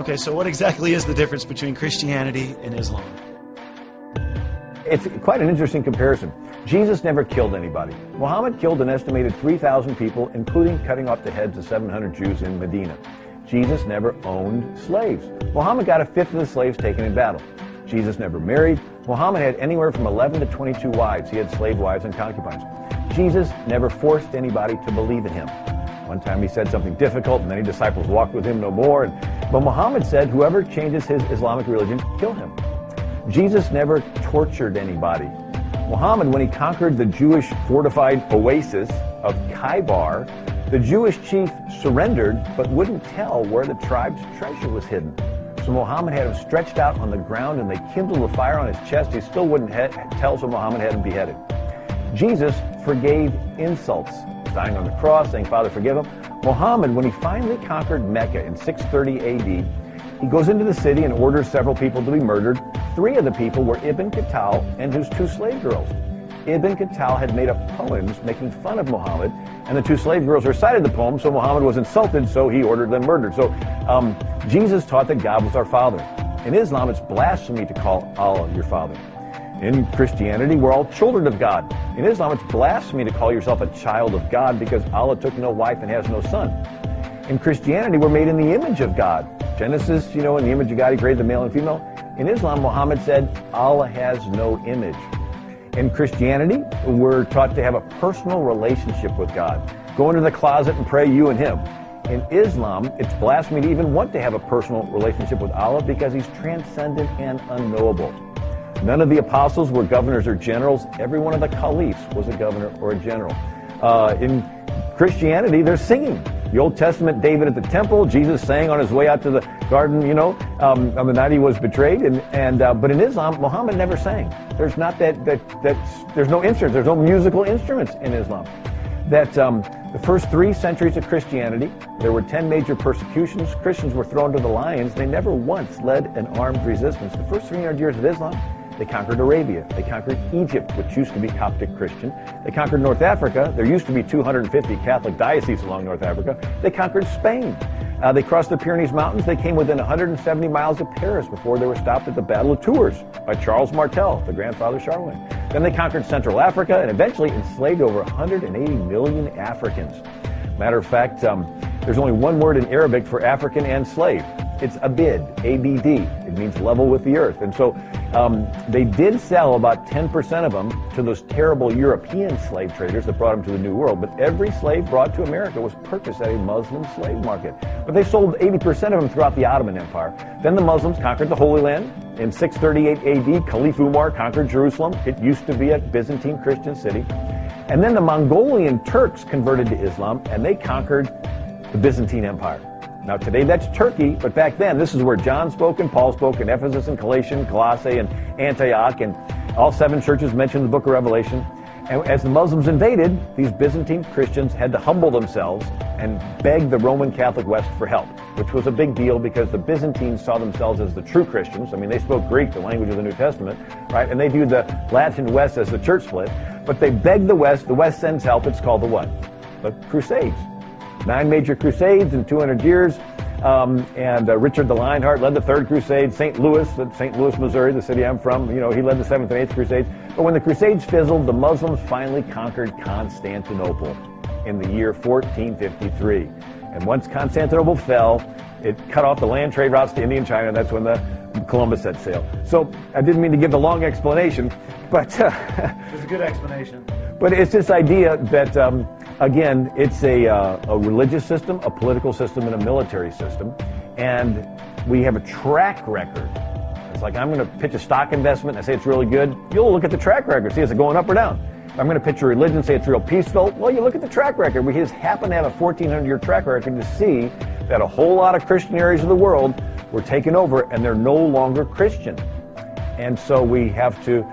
Okay, so what exactly is the difference between Christianity and Islam? It's quite an interesting comparison. Jesus never killed anybody. Muhammad killed an estimated 3,000 people, including cutting off the heads of 700 Jews in Medina. Jesus never owned slaves. Muhammad got a fifth of the slaves taken in battle. Jesus never married. Muhammad had anywhere from 11 to 22 wives. He had slave wives and concubines. Jesus never forced anybody to believe in him. One time he said something difficult, and many disciples walked with him no more. But Muhammad said, whoever changes his Islamic religion, kill him. Jesus never tortured anybody. Muhammad, when he conquered the Jewish fortified oasis of Khaybar, the Jewish chief surrendered but wouldn't tell where the tribe's treasure was hidden. So Muhammad had him stretched out on the ground, and they kindled a fire on his chest. He still wouldn't tell, so Muhammad had him beheaded. Jesus forgave insults, dying on the cross, saying, Father, forgive him. Muhammad, when he finally conquered Mecca in 630 A.D., he goes into the city and orders several people to be murdered. 3 of the people were Ibn Khattab and his 2 slave girls. Ibn Khattab had made up poems making fun of Muhammad, and the 2 slave girls recited the poem, so Muhammad was insulted, so he ordered them murdered. So Jesus taught that God was our Father. In Islam, it's blasphemy to call Allah your Father. In Christianity, we're all children of God. In Islam, it's blasphemy to call yourself a child of God because Allah took no wife and has no son. In Christianity, we're made in the image of God. Genesis, in the image of God, he created the male and female. In Islam, Muhammad said, Allah has no image. In Christianity, we're taught to have a personal relationship with God. Go into the closet and pray, you and him. In Islam, it's blasphemy to even want to have a personal relationship with Allah because he's transcendent and unknowable. None of the apostles were governors or generals. Every one of the caliphs was a governor or a general. In Christianity, they're singing. The Old Testament, David at the temple, Jesus sang on his way out to the garden, on the night he was betrayed. But in Islam, Muhammad never sang. There's not there's no instruments, there's no musical instruments in Islam. The first 3 centuries of Christianity, there were 10 major persecutions. Christians were thrown to the lions. They never once led an armed resistance. The first 300 years of Islam, they conquered Arabia. They conquered Egypt, which used to be Coptic Christian. They conquered North Africa. There used to be 250 Catholic dioceses along North Africa. They conquered Spain. They crossed the Pyrenees Mountains. They came within 170 miles of Paris before they were stopped at the Battle of Tours by Charles Martel, the grandfather of Charlemagne. Then they conquered Central Africa and eventually enslaved over 180 million Africans. Matter of fact, there's only one word in Arabic for African and slave. It's abid, A-B-D. It means level with the earth. And so they did sell about 10% of them to those terrible European slave traders that brought them to the New World. But every slave brought to America was purchased at a Muslim slave market. But they sold 80% of them throughout the Ottoman Empire. Then the Muslims conquered the Holy Land. In 638 A.D., Caliph Umar conquered Jerusalem. It used to be a Byzantine Christian city. And then the Mongolian Turks converted to Islam, and they conquered the Byzantine Empire. Now today that's Turkey, but back then this is where John spoke and Paul spoke in Ephesus and Colossae, Colossae and Antioch, and all 7 churches mentioned in the book of Revelation. And as the Muslims invaded, these Byzantine Christians had to humble themselves and beg the Roman Catholic West for help, which was a big deal because the Byzantines saw themselves as the true Christians. I mean, they spoke Greek, the language of the New Testament, right? And they viewed the Latin West as the church split. But they begged the West sends help. It's called the what? The Crusades. 9 major crusades in 200 years. Richard the Lionheart led the 3rd crusade. St. Louis, Missouri, the city I'm from, he led the 7th and 8th crusades. But when the crusades fizzled, the Muslims finally conquered Constantinople in the year 1453. And once Constantinople fell, it cut off the land trade routes to India and China. That's when Columbus set sail. So I didn't mean to give the long explanation, but it was a good explanation. But it's this idea that, again, it's a religious system, a political system, and a military system. And we have a track record. It's like I'm going to pitch a stock investment and I say it's really good. You'll look at the track record, see is it going up or down. If I'm going to pitch a religion, say it's real peaceful. Well, you look at the track record. We just happen to have a 1,400-year track record to see that a whole lot of Christian areas of the world were taken over and they're no longer Christian. And so we have to,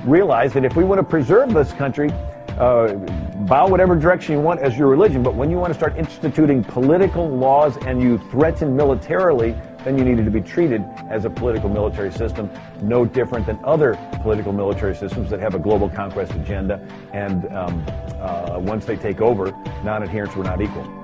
realize that if we want to preserve this country, bow whatever direction you want as your religion, but when you want to start instituting political laws and you threaten militarily, then you needed to be treated as a political military system, no different than other political military systems that have a global conquest agenda, and once they take over, non-adherents were not equal.